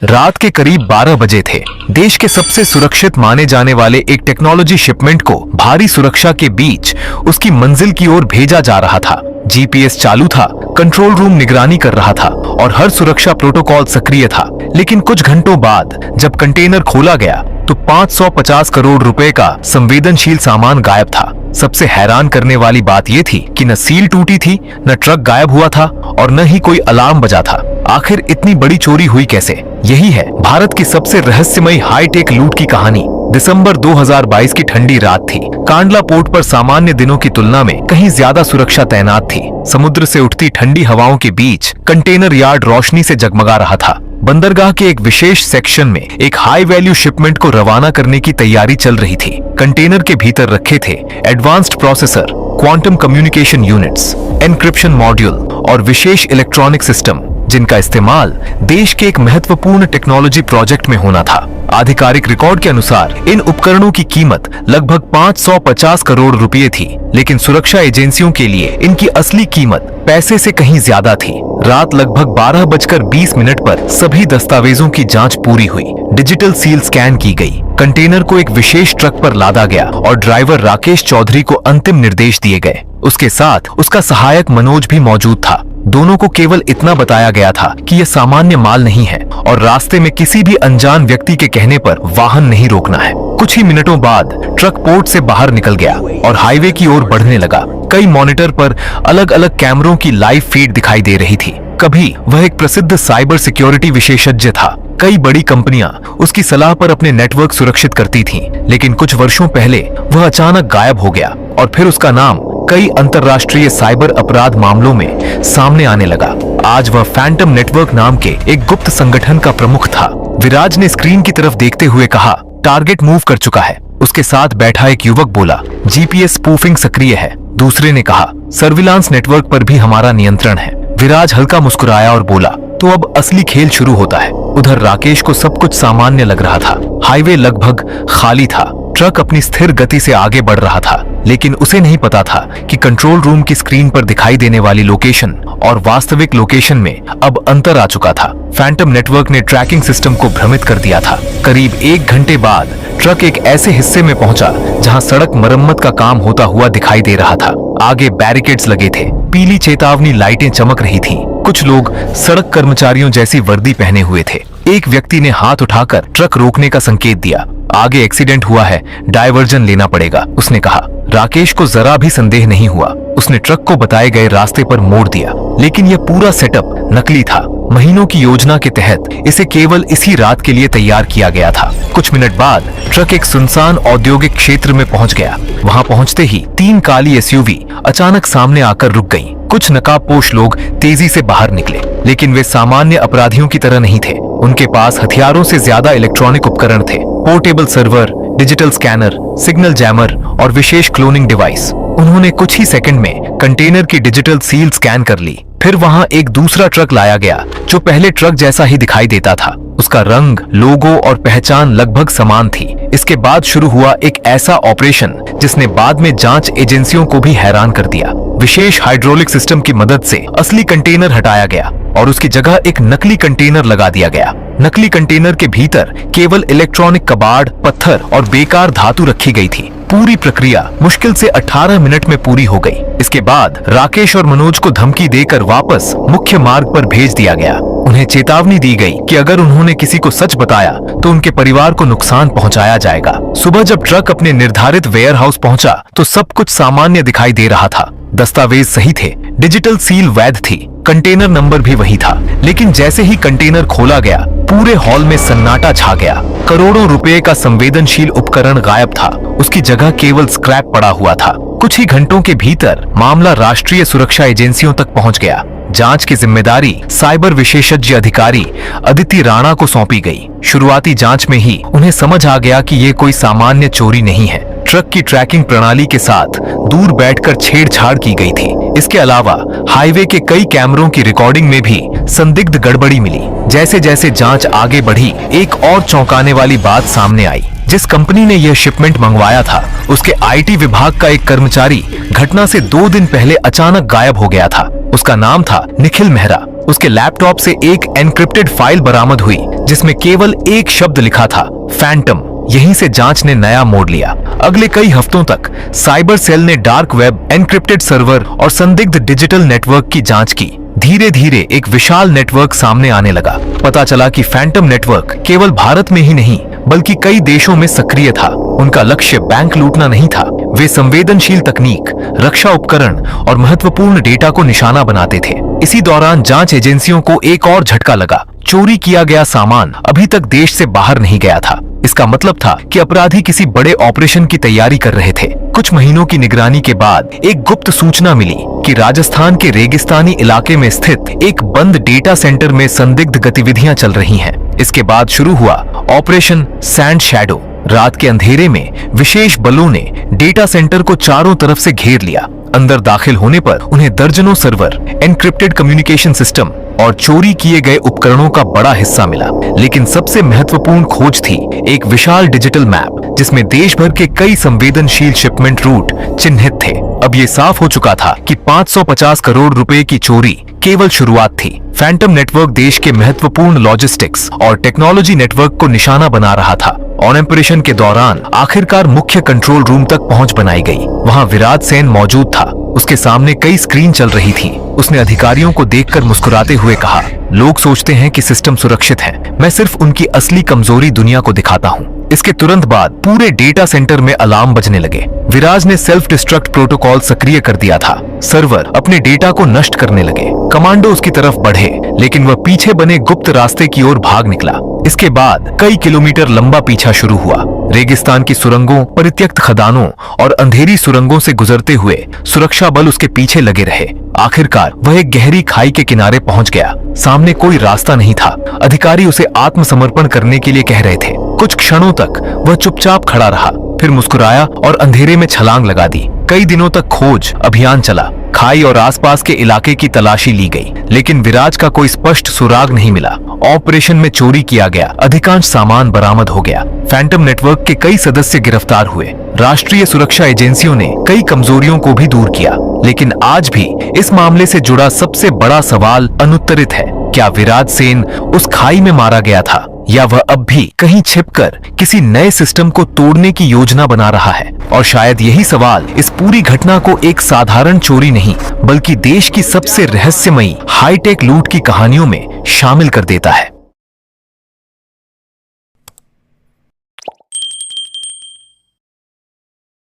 रात के करीब 12 बजे थे। देश के सबसे सुरक्षित माने जाने वाले एक टेक्नोलॉजी शिपमेंट को भारी सुरक्षा के बीच उसकी मंजिल की ओर भेजा जा रहा था। जीपीएस चालू था, कंट्रोल रूम निगरानी कर रहा था और हर सुरक्षा प्रोटोकॉल सक्रिय था। लेकिन कुछ घंटों बाद जब कंटेनर खोला गया तो 550 करोड़ रुपए का संवेदनशील सामान गायब था। सबसे हैरान करने वाली बात यह थी कि न सील टूटी थी, न ट्रक गायब हुआ था और न ही कोई अलार्म बजा था। आखिर इतनी बड़ी चोरी हुई कैसे? यही है भारत की सबसे रहस्यमयी हाईटेक लूट की कहानी। दिसंबर 2022 की ठंडी रात थी। कांडला पोर्ट पर सामान्य दिनों की तुलना में कहीं ज्यादा सुरक्षा तैनात थी। समुद्र से उठती ठंडी हवाओं के बीच कंटेनर यार्ड रोशनी से जगमगा रहा था। बंदरगाह के एक विशेष सेक्शन में एक हाई वैल्यू शिपमेंट को रवाना करने की तैयारी चल रही थी। कंटेनर के भीतर रखे थे advanced processor, quantum communication units, encryption module और विशेष इलेक्ट्रॉनिक सिस्टम, जिनका इस्तेमाल देश के एक महत्वपूर्ण टेक्नोलॉजी प्रोजेक्ट में होना था। आधिकारिक रिकॉर्ड के अनुसार इन उपकरणों की कीमत लगभग 550 करोड़ रुपए थी, लेकिन सुरक्षा एजेंसियों के लिए इनकी असली कीमत पैसे से कहीं ज्यादा थी। रात लगभग 12:20 पर सभी दस्तावेजों की जांच पूरी हुई। डिजिटल सील स्कैन की गई, कंटेनर को एक विशेष ट्रक पर लादा गया और ड्राइवर राकेश चौधरी को अंतिम निर्देश दिए गए। उसके साथ उसका सहायक मनोज भी मौजूद था। दोनों को केवल इतना बताया गया था कि यह सामान्य माल नहीं है और रास्ते में किसी भी अनजान व्यक्ति के कहने पर वाहन नहीं रोकना है। कुछ ही मिनटों बाद ट्रक पोर्ट से बाहर निकल गया और हाईवे की ओर बढ़ने लगा। कई मॉनिटर पर अलग अलग कैमरों की लाइव फीड दिखाई दे रही थी। कभी वह एक प्रसिद्ध साइबर सिक्योरिटी विशेषज्ञ था। कई बड़ी कंपनियां उसकी सलाह पर अपने नेटवर्क सुरक्षित करती थीं, लेकिन कुछ वर्षों पहले वह अचानक गायब हो गया और फिर उसका नाम कई अंतर्राष्ट्रीय साइबर अपराध मामलों में सामने आने लगा। आज वह फैंटम नेटवर्क नाम के एक गुप्त संगठन का प्रमुख था। विराज ने स्क्रीन की तरफ देखते हुए कहा, टारगेट मूव कर चुका है। उसके साथ बैठा एक युवक बोला, जीपीएस स्पूफिंग सक्रिय है। दूसरे ने कहा, सर्विलांस नेटवर्क पर भी हमारा नियंत्रण है। विराज हल्का मुस्कुराया और बोला, तो अब असली खेल शुरू होता है। उधर राकेश को सब कुछ सामान्य लग रहा था। हाईवे लगभग खाली था। ट्रक अपनी स्थिर गति से आगे बढ़ रहा था, लेकिन उसे नहीं पता था कि कंट्रोल रूम की स्क्रीन पर दिखाई देने वाली लोकेशन और वास्तविक लोकेशन में अब अंतर आ चुका था। फैंटम नेटवर्क ने ट्रैकिंग सिस्टम को भ्रमित कर दिया था। करीब 1 घंटे बाद ट्रक एक ऐसे हिस्से में पहुंचा जहां सड़क मरम्मत का काम होता हुआ दिखाई दे रहा था। आगे बैरिकेड्स लगे थे, पीली चेतावनी लाइटें चमक रही थीं। कुछ लोग सड़क कर्मचारियों जैसी वर्दी पहने हुए थे। एक व्यक्ति ने हाथ उठाकर ट्रक रोकने का संकेत दिया। आगे एक्सीडेंट हुआ है, डायवर्जन लेना पड़ेगा, उसने कहा। राकेश को जरा भी संदेह नहीं हुआ। उसने ट्रक को बताए गए रास्ते पर मोड़ दिया, लेकिन यह पूरा सेटअप नकली था। महीनों की योजना के तहत इसे केवल इसी रात के लिए तैयार किया गया था। कुछ मिनट बाद ट्रक एक सुनसान औद्योगिक क्षेत्र में पहुंच गया। वहां पहुंचते ही 3 काली एसयूवी अचानक सामने आकर रुक गईं। कुछ नकाबपोश लोग तेजी से बाहर निकले, लेकिन वे सामान्य अपराधियों की तरह नहीं थे। उनके पास हथियारों से ज्यादा इलेक्ट्रॉनिक उपकरण थे, portable server, digital scanner, signal jammer और विशेष क्लोनिंग डिवाइस। उन्होंने कुछ ही सेकंड में कंटेनर की डिजिटल सील स्कैन कर ली। फिर वहां एक दूसरा ट्रक लाया गया जो पहले ट्रक जैसा ही दिखाई देता था। उसका रंग, लोगो और पहचान लगभग समान थी। इसके बाद शुरू हुआ एक ऐसा ऑपरेशन जिसने बाद में जांच एजेंसियों को भी हैरान कर दिया। विशेष हाइड्रोलिक सिस्टम की मदद से असली कंटेनर हटाया गया और उसकी जगह एक नकली कंटेनर लगा दिया गया। नकली कंटेनर के भीतर केवल इलेक्ट्रॉनिक कबाड़, पत्थर और बेकार धातु रखी गई थी। पूरी प्रक्रिया मुश्किल से 18 मिनट में पूरी हो गई। इसके बाद राकेश और मनोज को धमकी देकर वापस मुख्य मार्ग पर भेज दिया गया। उन्हें चेतावनी दी गई कि अगर उन्होंने किसी को सच बताया तो उनके परिवार को नुकसान पहुंचाया जाएगा। सुबह जब ट्रक अपने निर्धारित वेयरहाउस पहुंचा तो सब कुछ सामान्य दिखाई दे रहा था। दस्तावेज सही थे, डिजिटल सील वैध थी, कंटेनर नंबर भी वही था। लेकिन जैसे ही कंटेनर खोला गया, पूरे हॉल में सन्नाटा छा गया। करोड़ों रुपए का संवेदनशील उपकरण गायब था। उसकी जगह केवल स्क्रैप पड़ा हुआ था। कुछ ही घंटों के भीतर मामला राष्ट्रीय सुरक्षा एजेंसियों तक पहुंच गया। जांच की जिम्मेदारी साइबर विशेषज्ञ अधिकारी अदिति राणा को सौंपी गई। शुरुआती जांच में ही उन्हें समझ आ गया कि ये कोई सामान्य चोरी नहीं है। ट्रक की ट्रैकिंग प्रणाली के साथ दूर बैठकर छेड़छाड़ की गई थी। इसके अलावा हाईवे के कई कैमरों की रिकॉर्डिंग में भी संदिग्ध गड़बड़ी मिली। जैसे जैसे जांच आगे बढ़ी, एक और चौंकाने वाली बात सामने आई। जिस कंपनी ने यह शिपमेंट मंगवाया था, उसके आईटी विभाग का एक कर्मचारी घटना से 2 दिन पहले अचानक गायब हो गया था। उसका नाम था निखिल मेहरा। उसके लैपटॉप से एक एन्क्रिप्टेड फाइल बरामद हुई जिसमें केवल एक शब्द लिखा था, फैंटम। यहीं से जांच ने नया मोड़ लिया। अगले कई हफ्तों तक साइबर सेल ने डार्क वेब, एन्क्रिप्टेड सर्वर और संदिग्ध डिजिटल नेटवर्क की जांच की। धीरे धीरे एक विशाल नेटवर्क सामने आने लगा। पता चला कि फैंटम नेटवर्क केवल भारत में ही नहीं बल्कि कई देशों में सक्रिय था। उनका लक्ष्य बैंक लूटना नहीं था, वे संवेदनशील तकनीक, रक्षा उपकरण और महत्वपूर्ण डेटा को निशाना बनाते थे। इसी दौरान जांच एजेंसियों को एक और झटका लगा। चोरी किया गया सामान अभी तक देश से बाहर नहीं गया था। इसका मतलब था कि अपराधी किसी बड़े ऑपरेशन की तैयारी कर रहे थे। कुछ महीनों की निगरानी के बाद एक गुप्त सूचना मिली कि राजस्थान के रेगिस्तानी इलाके में स्थित एक बंद डेटा सेंटर में संदिग्ध गतिविधियां चल रही हैं। इसके बाद शुरू हुआ ऑपरेशन सैंड शैडो। रात के अंधेरे में विशेष बलों ने डेटा सेंटर को चारों तरफ से घेर लिया। अंदर दाखिल होने पर उन्हें दर्जनों सर्वर, एन्क्रिप्टेड कम्युनिकेशन सिस्टम और चोरी किए गए उपकरणों का बड़ा हिस्सा मिला। लेकिन सबसे महत्वपूर्ण खोज थी एक विशाल डिजिटल मैप जिसमें देश भर के कई संवेदनशील शिपमेंट रूट चिन्हित थे। अब ये साफ हो चुका था कि 550 करोड़ रुपए की चोरी केवल शुरुआत थी। फैंटम नेटवर्क देश के महत्वपूर्ण लॉजिस्टिक्स और टेक्नोलॉजी नेटवर्क को निशाना बना रहा था। ऑपरेशन के दौरान आखिरकार मुख्य कंट्रोल रूम तक पहुंच बनाई गई। वहां विराज सेन मौजूद था। उसके सामने कई स्क्रीन चल रही थी। उसने अधिकारियों को देखकर मुस्कुराते हुए कहा, लोग सोचते हैं कि सिस्टम सुरक्षित है, मैं सिर्फ उनकी असली कमजोरी दुनिया को दिखाता हूँ। इसके तुरंत बाद पूरे डेटा सेंटर में अलार्म बजने लगे। विराज ने सेल्फ डिस्ट्रक्ट प्रोटोकॉल सक्रिय कर दिया था। सर्वर अपने डेटा को नष्ट करने लगे। कमांडो उसकी तरफ बढ़े, लेकिन वह पीछे बने गुप्त रास्ते की ओर भाग निकला। इसके बाद कई किलोमीटर लंबा पीछा शुरू हुआ। रेगिस्तान की सुरंगों, परित्यक्त खदानों और अंधेरी सुरंगों से गुजरते हुए सुरक्षा बल उसके पीछे लगे रहे। आखिरकार वह एक गहरी खाई के किनारे पहुंच गया। सामने कोई रास्ता नहीं था। अधिकारी उसे आत्मसमर्पण करने के लिए कह रहे थे। कुछ क्षणों तक वह चुपचाप खड़ा रहा, फिर मुस्कुराया और अंधेरे में छलांग लगा दी। कई दिनों तक खोज अभियान चला। खाई और आसपास के इलाके की तलाशी ली गई, लेकिन विराज का कोई स्पष्ट सुराग नहीं मिला। ऑपरेशन में चोरी किया गया अधिकांश सामान बरामद हो गया। फैंटम नेटवर्क के कई सदस्य गिरफ्तार हुए। राष्ट्रीय सुरक्षा एजेंसियों ने कई कमजोरियों को भी दूर किया, लेकिन आज भी इस मामले से जुड़ा सबसे बड़ा सवाल अनुत्तरित है। क्या विराज सेन उस खाई में मारा गया था, या वह अब भी कहीं छिपकर किसी नए सिस्टम को तोड़ने की योजना बना रहा है? और शायद यही सवाल इस पूरी घटना को एक साधारण चोरी नहीं बल्कि देश की सबसे रहस्यमयी हाईटेक लूट की कहानियों में शामिल कर देता है।